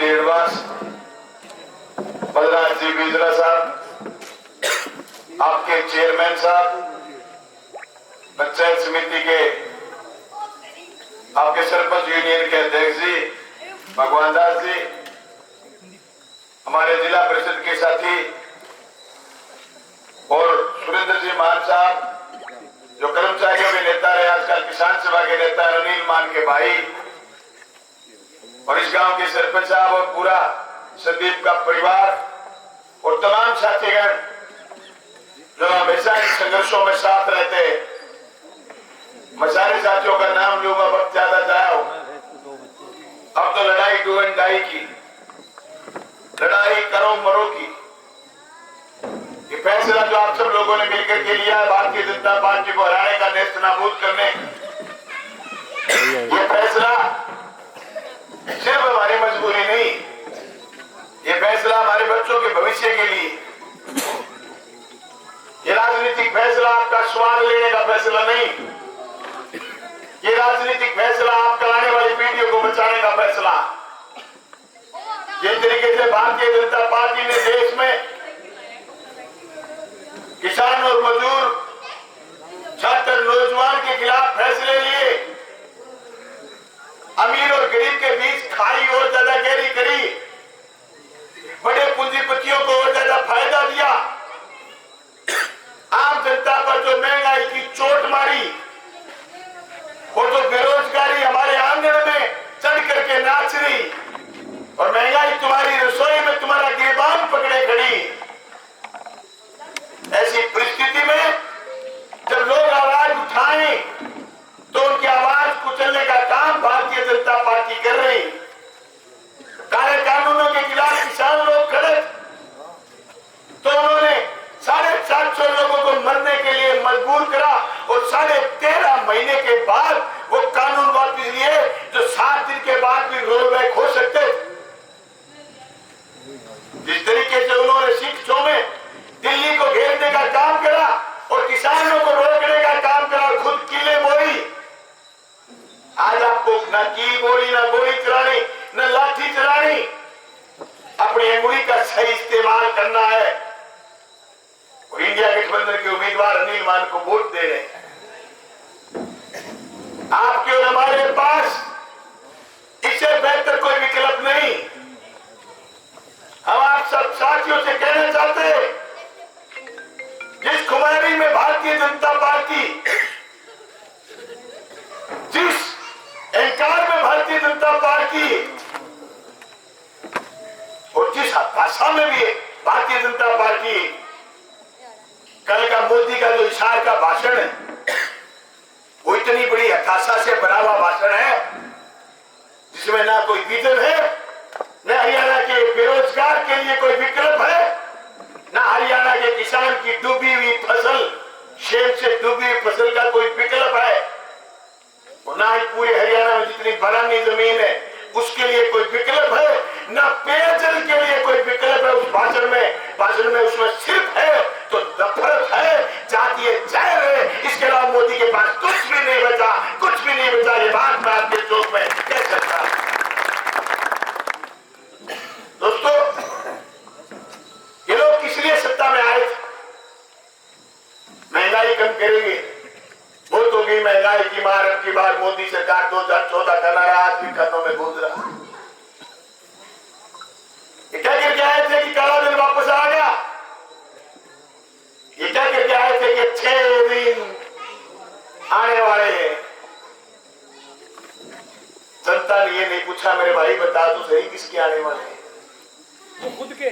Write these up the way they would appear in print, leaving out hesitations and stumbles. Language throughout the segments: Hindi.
देरवास, बलराज जी बिजरा साहब, आपके चेयरमैन साहब, पंचायत समिति के आपके सरपंच यूनियन के अध्यक्ष जी भगवान दास जी, हमारे जिला परिषद के साथी और सुरेंद्र जी मान साहब जो कर्मचारियों के नेता रहे, आजकल किसान सभा के नेता अनिल मान के भाई, और इस गांव के सरपंच साहब और पूरा संदीप का परिवार और तमाम साथीगण जो हमेशा इन संघर्षों में साथ रहते हैं। मैं सारे साथियों का नाम लूंगा, वक्त ज्यादा जाया हो। अब तो लड़ाई डू एंड डाई की, लड़ाई करो मरो की। ये फैसला जो आप सब लोगों ने मिलकर के लिया है भारतीय जनता पार्टी को हराने का, नेस्त नाबूद करने, ये फैसला सिर्फ हमारी मजबूरी नहीं, ये फैसला हमारे बच्चों के भविष्य के लिए, ये राजनीतिक फैसला आपका स्वाद लेने का फैसला नहीं, ये राजनीतिक फैसला आपका आने वाली पीढ़ियों को बचाने का फैसला। जिस तरीके से भारतीय जनता पार्टी ने देश में किसान और मजदूर, छात्र, नौजवान के खिलाफ फैसले लिए, अमीर और गरीब के बीच खाई और ज्यादा गहरी करी, बड़े पूंजीपतियों को और ज्यादा फायदा दिया, आम जनता पर जो महंगाई की चोट मारी और जो बेरोजगारी हमारे आंगन में चढ़ करके नाच रही और महंगाई तुम्हारी रसोई में तुम्हारा गिरबान पकड़े खड़ी, ऐसी परिस्थिति में जब लोग आवाज उठाएं तो उनकी आवाज कुचलने का काम भारतीय जनता पार्टी कर रही। काले कानूनों के खिलाफ किसान लोग खड़े तो उन्होंने 750 लोगों को मरने के लिए मजबूर करा और 13.5 महीने के बाद वो कानून वापस लिए जो 7 दिन के बाद भी रोल बैक हो सकते। जिस तरीके से उन्होंने शिक्षकों में दिल्ली को घेरने का काम करा और किसानों को रोकने का काम करा और खुद किले बोई, आज आपको न कील बोली, न गोली चलानी, न लाठी चलानी, अपनी अंगुली का सही इस्तेमाल करना है और इंडिया गठबंधन के उम्मीदवार अनिल मान को वोट दे रहे हैं। आपके और हमारे पास इससे बेहतर कोई विकल्प नहीं। हम आप सब साथियों से कहना चाहते हैं, जिस खुमारी में भारतीय जनता पार्टी, जिस अहंकार में भारतीय जनता पार्टी और जिस भाषा में भी भारतीय जनता पार्टी, कल का मोदी का जो इशार का भाषण है वो इतनी बड़ी हताशा से भरा हुआ भाषण है जिसमें ना कोई विजन है, न हरियाणा के बेरोजगार के लिए कोई विकल्प है, न हरियाणा के किसान की डूबी हुई फसल, शेर से डूबी हुई फसल का कोई विकल्प है, और ना ही पूरे हरियाणा में जितनी बरानी जमीन है उसके लिए कोई विकल्प है, न पेयजल के लिए कोई विकल्प है। उस भाषण में उसमें सिर्फ है तो नफरत है, जातीय जहर है, इसके अलावा मोदी के पास कुछ भी नहीं बचा, कुछ भी नहीं बचा। ये बात मैं आपके चौक में कह सकता हूं। दोस्तों, ये लोग किस लिए सत्ता में आए थे? महंगाई कम करेंगे, बहुत हो गई महंगाई की मार, अब की बार मोदी सरकार 2014 का नारा आज भी खानों में गूंज रहा। ये क्या करके आए थे कि काला दिन वापस आ गया? ये क्या करके आए थे कि 6 दिन आने वाले हैं? जनता ने ये नहीं पूछा मेरे भाई बता तो सही किसके आने वाले हैं? खुद के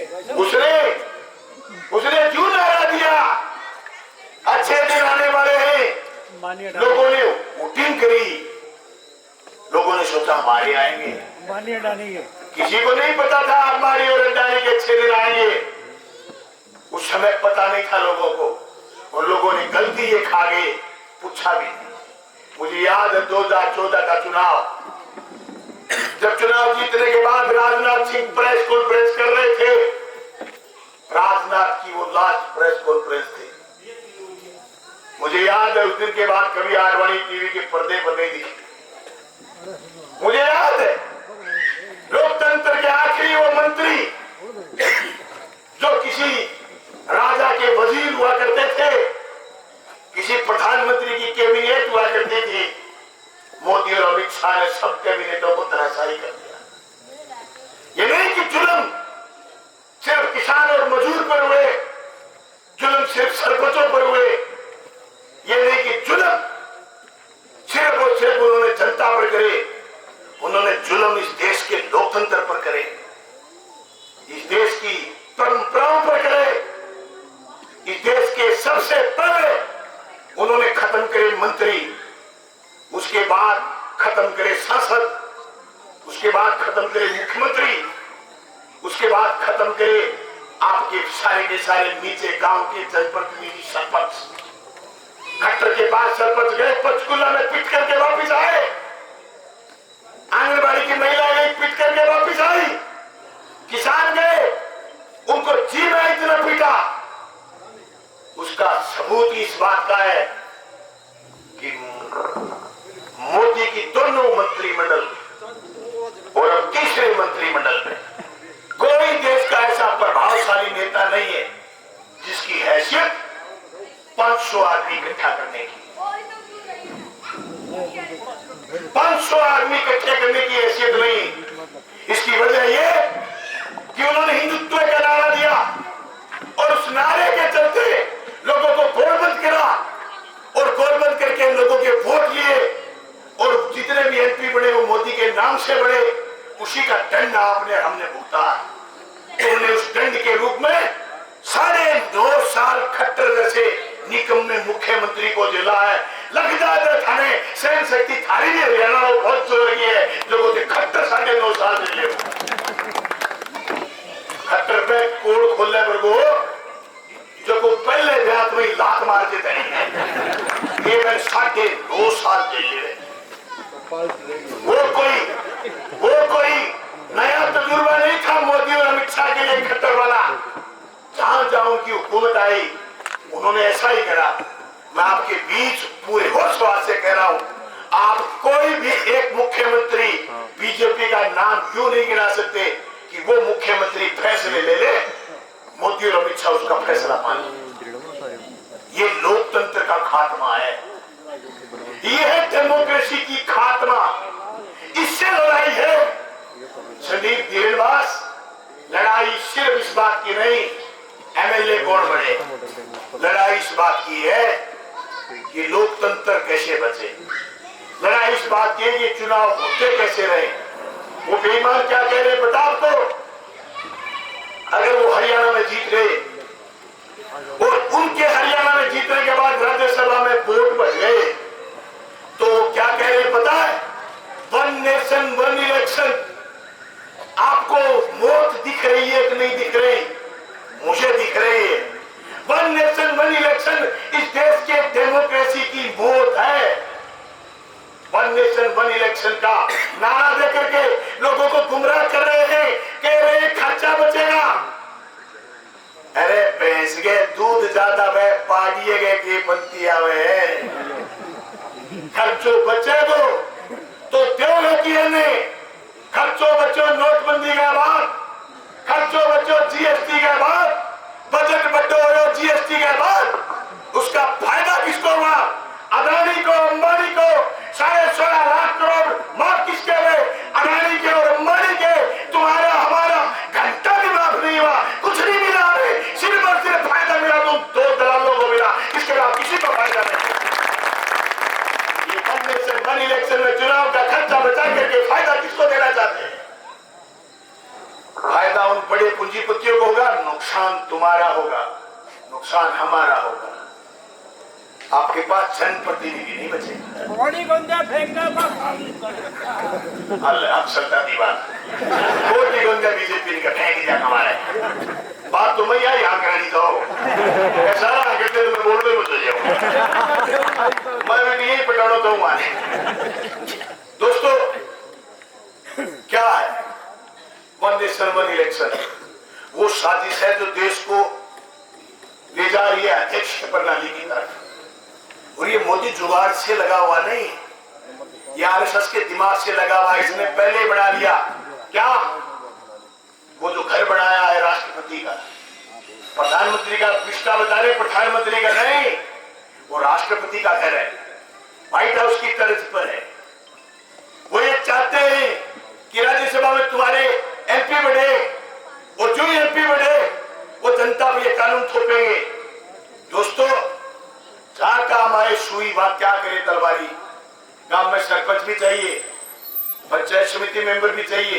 उसने क्यों नारा दिया अच्छे दिन आने वाले हैं? लोगों ने वोटिंग करी, लोगों ने सोचा हमारे आएंगे, किसी को नहीं पता था हमारी और अडानी के 6 दिन आएंगे। उस समय पता नहीं था लोगों को, और लोगों ने गलती ये खा गए, पूछा भी नहीं। मुझे याद है 2014 का चुनाव, जब चुनाव जीतने के बाद राजनाथ सिंह प्रेस कॉन्फ्रेंस कर रहे थे, राजनाथ की वो लास्ट प्रेस कॉन्फ्रेंस थी। मुझे याद है उस दिन के बाद कभी आडवाणी टीवी के पर्दे पर नहीं दिखे। मुझे याद है लोकतंत्र के आखिरी मंत्री जो किसी राजा के वजीर हुआ करते थे, किसी प्रधानमंत्री की कैबिनेट हुआ करती थी, मोदी और अमित शाह ने सब कैबिनेटों को तराशाही कर दिया। ये नहीं कि जुल्म सिर्फ किसान और मजदूर पर हुए, जुल्म सिर्फ सरपंचों पर हुए, ये नहीं कि जुल्म सिर्फ और सिर्फ उन्होंने जनता पर करे, उन्होंने जुल्म इस देश के लोकतंत्र पर करे, इस देश की परंपराओं पर करे, इस देश के सबसे पहले उन्होंने खत्म करे मंत्री, उसके बाद खत्म करे सांसद, उसके बाद खत्म करे मुख्यमंत्री, उसके बाद खत्म करे आपके सारे के सारे नीचे गांव के जनप्रतिनिधि सरपंच। खट्टर के पास सरपंच गए, पंचकुला में पिट करके वापिस आए, आंगनबाड़ी की महिला गई पिट करके वापिस आई, किसान गए उनको जी में इतना पीटा। उसका सबूत इस बात का है कि मोदी की दोनों मंत्रिमंडल और अब तीसरे मंत्रिमंडल में कोई देश का ऐसा प्रभावशाली नेता नहीं है जिसकी हैसियत 500 आदमी इकट्ठा करने की, 500 आदमी इकट्ठे करने की हैसियत नहीं। इसकी वजह यह कि उन्होंने हिंदुत्व का नारा दिया और उस नारे के चलते लोगों को गोलबंद करा और गोलबंद करके लोगों के वोट लिए और जितने भी एमपी बने वो मोदी के नाम से बने। उसी का दंड आपने हमने भुगता। उन्होंने उस दंड के रूप में 9.5 साल खट्टर जैसे निकम्मे मुख्यमंत्री को जिला है। लगता थाने सहन शक्ति थारी भी हरियाणा बहुत जोर लगी है लोगों के खट्टर 9.5 साल जिले खट्टर पे कोड खोलने पर को जो को पहले देहात में लात मार के थे ये मैं 2.5 साल जेल। वो कोई नया तजुर्बा नहीं था मोदी और अमित शाह के लिए खट्टर वाला। जहां जहां उनकी हुकूमत आई उन्होंने ऐसा ही करा। मैं आपके बीच पूरे होश से कह रहा हूं, आप कोई भी एक मुख्यमंत्री बीजेपी का नाम क्यों नहीं गिना सकते कि वो मुख्यमंत्री फैसले ले ले, मोदी और अमित शाह उसका फैसला माने। ये लोकतंत्र का खात्मा है, ये है डेमोक्रेसी की खात्मा। इससे लड़ाई है संदीप धीरेन्द्रवास, लड़ाई सिर्फ इस बात की नहीं एमएलए कौन बने, लड़ाई इस बात की है कि लोकतंत्र कैसे बचे, लड़ाई इस बात की है कि चुनाव होते कैसे रहे। वो बेईमान क्या कह रहे पता आपको, अगर वो हरियाणा में जीत गए और उनके हरियाणा में जीतने के बाद राज्यसभा में वोट बढ़ गए तो क्या कह रहे पता है, 1 नेशन 1 इलेक्शन। आपको मौत दिख रही है कि नहीं दिख रही, मुझे दिख रही है। 1 नेशन 1 इलेक्शन इस देश के डेमोक्रेसी की मौत है। 1 नेशन 1 इलेक्शन का नारा देकर के लोगों को गुमराह कर रहे हैं, कह रहे हैं खर्चा बचेगा। अरे भैंस के दूध ज्यादा वह पागिए गए की पंक्ति आवे खर्चो बचेगो तो देव की खर्चो बचो नोटबंदी के बाद, खर्चो बचो जीएसटी के बाद, बजट बटो हो जीएसटी के बाद उसका फायदा किसको हुआ? अदानी को, अंबानी को 16.5 लाख करोड़ माफ किसके हुए? अदानी के और अंबानी के। तुम्हारा हमारा घंटा भी माफ नहीं हुआ, कुछ नहीं मिला हमें, सिर्फ और सिर्फ फायदा मिला तुम 2 दलालों को मिला, इसके बाद किसी को फायदा नहीं। ये 1 नेशन 1 इलेक्शन में चुनाव का खर्चा बचा करके फायदा किसको देना चाहते हैं? फायदा उन बड़े पूंजीपतियों को होगा, नुकसान तुम्हारा होगा, नुकसान हमारा होगा। आपके पास जनप्रतिनिधि नहीं बचेगा। अब सत्ता दीवार कोटी गोंजा बीजेपी का फेंक दिया हमारे बात तो मैं यहाँ करानी जाओ ऐसा कहते मैं बोल रहे मुझे जाओ मैं भी यही पटाना तो माने। दोस्तों क्या है 1 नेशन 1 इलेक्शन? वो साजिश है जो देश को ले जा रही है अध्यक्ष प्रणाली की तरफ। और ये मोदी जुगाड़ से लगा हुआ नहीं, ये आरएसएस के दिमाग से लगा हुआ। इसने पहले बना लिया क्या वो जो घर बनाया है राष्ट्रपति का, प्रधानमंत्री का विष्टा बता रहे, प्रधानमंत्री का नहीं, वो राष्ट्रपति का घर है, व्हाइट हाउस की तर्ज पर है। वो ये चाहते हैं कि राज्यसभा में तुम्हारे एमपी बढ़े, और जो एमपी बढ़े वो जनता पर ये कानून थोपेंगे। दोस्तों, जहां काम आए सुई बात क्या करे तलवारी। गांव में सरपंच भी चाहिए, पंचायत समिति मेंबर भी चाहिए,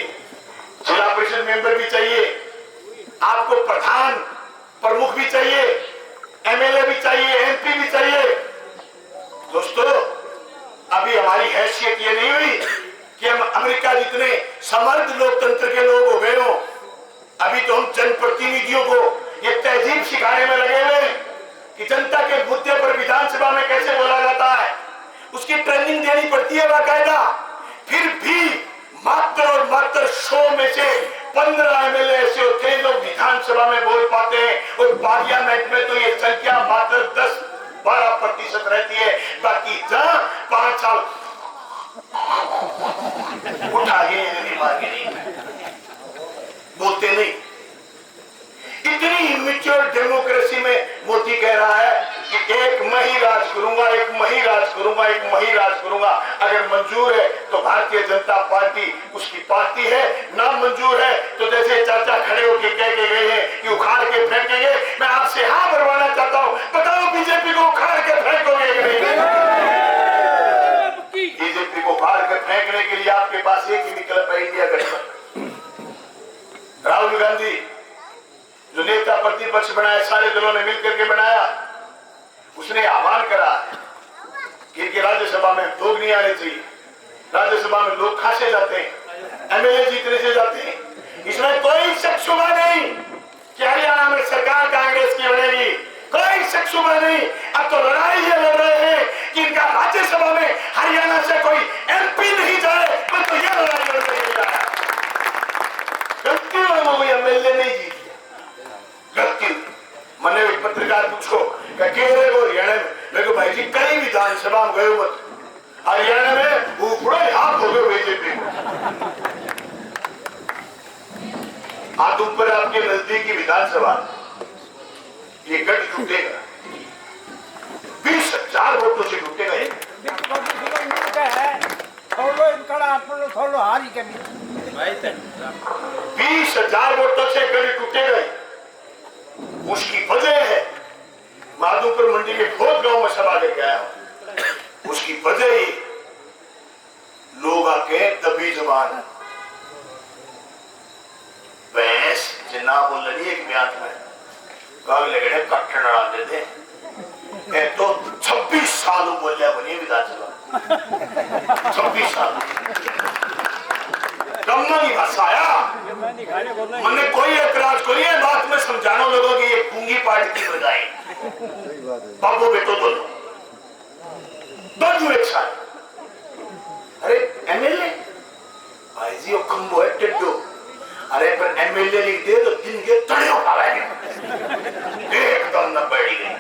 जिला परिषद मेंबर भी चाहिए, आपको प्रधान प्रमुख भी चाहिए, एमएलए भी चाहिए, एमपी भी चाहिए। दोस्तों, अभी हमारी हैसियत ये नहीं हुई कि हम अमेरिका जितने समर्थ लोकतंत्र के लोग हो गए हो। अभी तो हम जनप्रतिनिधियों को ये तहजीब सिखाने में लगे हुए कि जनता के मुद्दे पर विधानसभा में कैसे बोला जाता है, उसकी ट्रेनिंग देनी पड़ती है बाकायदा। फिर भी मात्र और मात्र 100 में से 15 एमएलए ऐसे होते हैं जो विधानसभा में बोल पाते हैं, और पार्लियामेंट में तो ये संख्या मात्र 10-12% रहती है। बाकी जहां 5 साल उठा के नहीं बोलते नहीं। इतनी इमेच्योर डेमोक्रेसी में मोदी कह रहा है कि एक मैं ही राज करूंगा, एक मैं ही राज करूंगा, एक मैं ही राज करूंगा। अगर मंजूर है तो भारतीय जनता पार्टी उसकी पार्टी है, ना मंजूर है तो जैसे चाचा खड़े होकर कह के गए हैं कि उखाड़ के फेंकेंगे, मैं आपसे हाँ भरवाना चाहता हूं, बताओ बीजेपी को उखाड़ के फेंकोगे कि नहीं? बीजेपी को उखाड़ के फेंकने के लिए आपके पास एक ही विकल्प है, इंडिया गठबंधन। राहुल गांधी जो नेता प्रतिपक्ष बनाया, सारे दलों ने मिलकर के बनाया, उसने आह्वान करा कि राज्यसभा में लोग नहीं आने चाहिए, राज्यसभा में लोग खासे जाते हैं, एमएलए जीतने से जाते हैं। इसमें कोई शक शुबा नहीं कि हरियाणा में सरकार कांग्रेस की बनेगी, कोई शक शुबा नहीं। अब तो लड़ाई ये लड़ रहे हैं कि इनका राज्यसभा में हरियाणा से कोई एमपी नहीं जाए, तो ये लड़ाई लड़ रही है। गलती हो गई, एमएलए नहीं जीत गलती। मैंने एक पत्रकार पूछो हरियाणा में, मैं भाई जी कई विधानसभा में गए मत, हरियाणा में ऊपड़ा हाथ हो गए बीजेपी को। हाथ ऊपर आपके नजदीकी विधानसभा ये गठ टूटेगा, 20,000 वोटों से टूटेगा। 20,000 वोटों से गठ टूटेगा। उसकी वजह है, माधोपुर मंडी में बहुत गांव में सभा लेके आया हूं, उसकी वजह ही लोग आके दबी जबान भैंस जिन्ना बोल रही एक ब्याह में काग लगने कट्टन डाल देते हैं। तो 26 साल बोलिया बनी विधानसभा, 26 साल की भाषा आया। मैंने कोई ऐतराज करी है बात में समझाना लोगों की ये पूंगी पार्टी की बजाय बाबू बेटो दोनों एक साथ। अरे एमएलए भाई जी खंबो है टिड्डो, अरे पर एमएलए लिख दे तो दिन के तड़े एकदम न बैठी गई।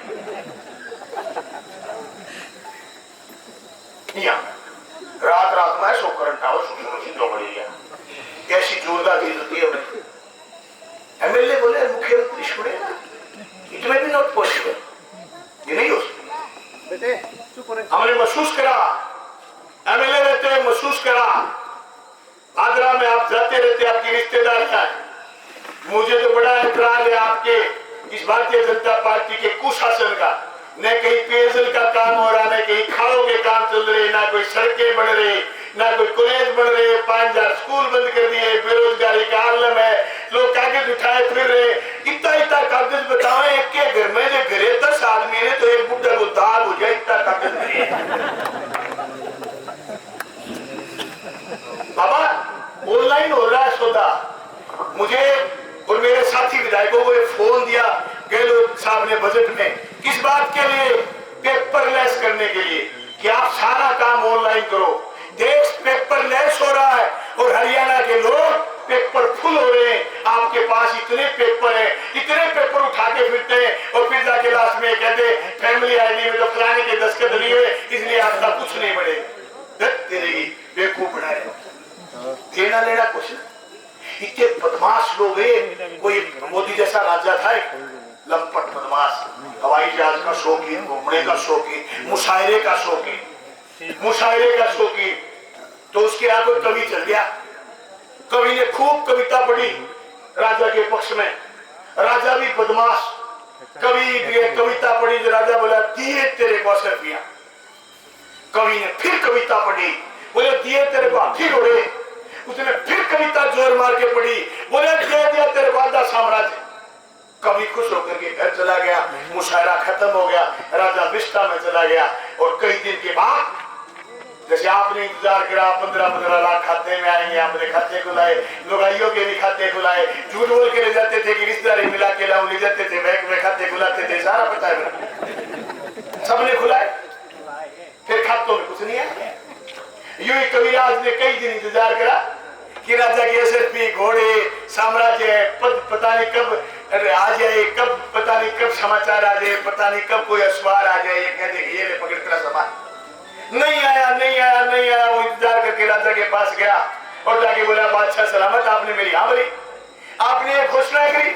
रात रात में सो करंट आओ सुनो पड़ी गया, कैसी जोरदार चीज होती है। एमएलए बोले मुख्यमंत्री सुने, इतने भी नॉट पॉसिबल, ये नहीं हो सकता। हमने महसूस करा, एमएलए रहते हैं, महसूस करा आगरा में आप जाते रहते, आपकी रिश्तेदारियां। मुझे तो बड़ा एतराज है आपके इस भारतीय जनता पार्टी के कुशासन का। न कहीं पेयजल का काम हो रहा, न कहीं खाड़ों के काम चल रहे, ना कोई सड़कें बन रही, ना कोई कॉलेज बन रहे, 5000 स्कूल बंद कर दिए, बेरोजगारी का आलम है, लोग कागज उठाए फिर रहे। इतना कागज बताओ, एक के घर में जो घरे 10 आदमी ने तो एक बुढ़ा को दाग हो जाए, इतना कागज मिले। बाबा ऑनलाइन हो रहा है सौदा। मुझे और मेरे साथी विधायकों को एक फोन दिया गहलोत साहब ने बजट में, किस बात के लिए? पेपरलेस करने के लिए कि आप सारा काम ऑनलाइन करो। देश पेपरलेस हो रहा है और हरियाणा के लोग पेपर फुल हो रहे हैं। आपके पास इतने पेपर हैं, इतने पेपर उठा के फिरते हैं और फिर जाके लास्ट में कहते फैमिली आईडी में तो फलाने के दस्तखत नहीं हुए, इसलिए आपका कुछ नहीं बढ़ेगा। तेरे बेवकूफ बनाए, देना लेना कुछ इतने बदमाश लोग हैं। कोई मोदी जैसा राजा था, लंपट बदमाश, हवाई जहाज का शौकीन, घूमने का शौकीन, मुशायरे का शौकीन। तो उसके यहाँ कोई कवि चल गया, कवि ने खूब कविता पढ़ी राजा के पक्ष में, राजा भी बदमाश, कवि कविता पढ़ी तो राजा बोला दिए तेरे को 10 रुपया। कवि ने फिर कविता पढ़ी, बोले दिए तेरे को हाथी घोड़े। उसने फिर कविता जोर मार के पढ़ी, बोले दिया तेरे को आधा साम्राज्य। कवि खुश होकर के घर चला गया, मुशायरा खत्म हो गया, राजा विश्राम में चला गया। और कई दिन के बाद जैसे आपने इंतजार करा 15-15 लाख खाते में आएंगे, आपने खाते खुलाए, लुगाइयों के भी खाते खुलाए, झूठ बोल के ले जाते थे कि रिश्तेदारी मिला के लाऊं, ले जाते थे बैंक में खाते खुलाते थे, सारा पता है सबने खुलाए, फिर खातों में कुछ नहीं आया। यूं ही कविराज ने कई दिन इंतजार करा कि राजा के SRP घोड़े साम्राज्य पता नहीं कब आ जाए, कब पता नहीं कब समाचार आ जाए, पता नहीं कब कोई अखबार आ जाए, ये कह दे ये ले पकड़ कर सामान। नहीं आया। वो इंतजार करके राजा के पास गया और जाके बोला बादशाह सलामत, आपने मेरी हाँ बोली, आपने घोषणा करी,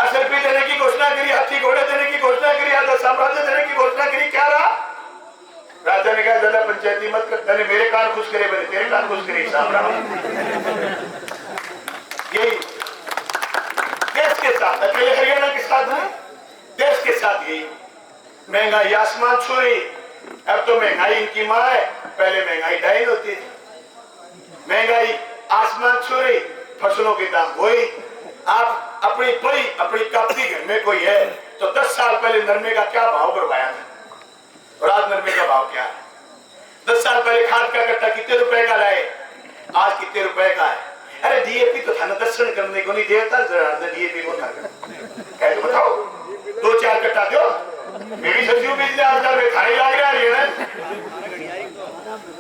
SRP देने की घोषणा करी, हाथी घोड़े देने की घोषणा करी, आधा साम्राज्य देने की घोषणा करी, क्या रहा? राजा ने कहा ज्यादा पंचायती मत कर, तने मेरे कान खुश करे, मैंने तेरे कान खुश करे, यही देश के साथ, अकेले हरियाणा के साथ नहीं, देश के साथ यही महंगाई आसमान छू रही। अब तो महंगाई इनकी माँ है, पहले महंगाई डाइन होती थी, महंगाई आसमान छू रही, फसलों के दाम वही। आप अपनी कापी घर में कोई है तो 10 साल पहले नरमे का क्या भाव करवाया था और आज नरमे का भाव क्या है? 10 साल पहले खाद का कट्टा कितने रुपए का लाए, आज कितने रुपए का है? अरे DAP तो था ना दर्शन करने को नहीं देता, DAP को था कह तो बताओ, 2-4 कट्टा दो, मेरी सब्जियों बीज आजकल में खाने लग रहा है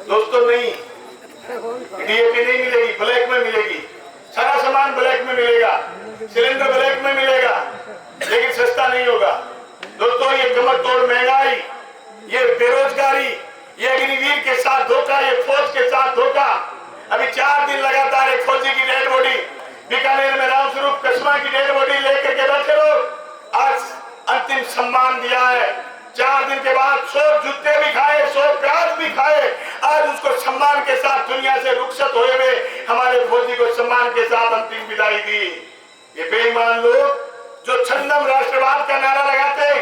दोस्तों। नहीं, DAP नहीं मिलेगी, ब्लैक में मिलेगी, सारा सामान ब्लैक में मिलेगा, सिलेंडर ब्लैक में मिलेगा, लेकिन सस्ता नहीं होगा दोस्तों। ये कमर तोड़ महंगाई, ये बेरोजगारी, ये अग्निवीर के साथ धोखा, ये फौज के साथ धोखा। अभी 4 दिन लगातार एक फौजी की डेड बॉडी बीकानेर में रामस्वरूप कस्मा की डेड बॉडी लेकर के बैठे लोग, आज अंतिम सम्मान दिया है। 4 दिन के बाद 100 जूते भी खाए, 100 प्याज भी खाए, आज उसको सम्मान के साथ दुनिया से रुखसत हुए हुए हमारे फौजी को सम्मान के साथ अंतिम विदाई दी। ये बेईमान लोग जो छंदम राष्ट्रवाद का नारा लगाते हैं,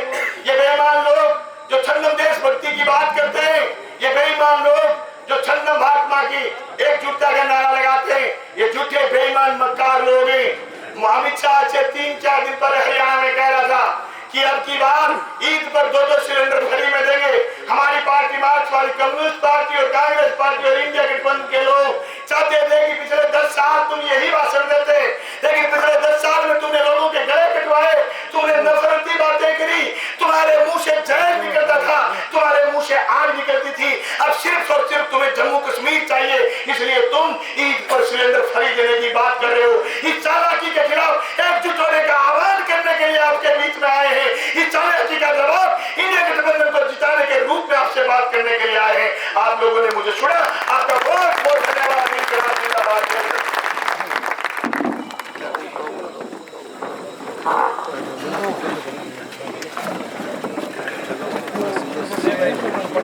ये बेईमान लोग जो छंदम देशभक्ति की बात करते हैं, ये बेईमान लोग जो छंदम महात्मा की एकजुटता का नारा लगाते हैं, ये झूठे बेईमान मक्कार लोग हैं। अमित शाह से 3-4 दिन पहले हरियाणा में कह रहा था कि अब की बार ईद पर 2-2 सिलेंडर फ्री में देंगे। हमारी पार्टी, मार्क्सवादी कम्युनिस्ट पार्टी और कांग्रेस पार्टी और इंडिया गठबंधन के लोग चाहते थे कि पिछले 10 साल तुम यही भाषण देते, लेकिन पिछले 10 साल में तुमने लोगों के गले कटवाए, तुमने नफरती बातें करी, तुम्हारे मुंह से जहर निकलता था, तुम्हारे मुंह से आग निकलती थी। अब सिर्फ और सिर्फ तुम्हें जम्मू कश्मीर चाहिए, इसलिए तुम ईद पर सिलेंडर फ्री देने की बात कर रहे हो। इस चालाकी के खिलाफ एकजुट होने का आह्वान करने के लिए आपके बीच में आए हैं। इस चालाकी का जवाब इंडिया गठबंधन को जिताने के रूप में आपसे बात करने के लिए आए हैं। आप लोगों ने मुझे सुना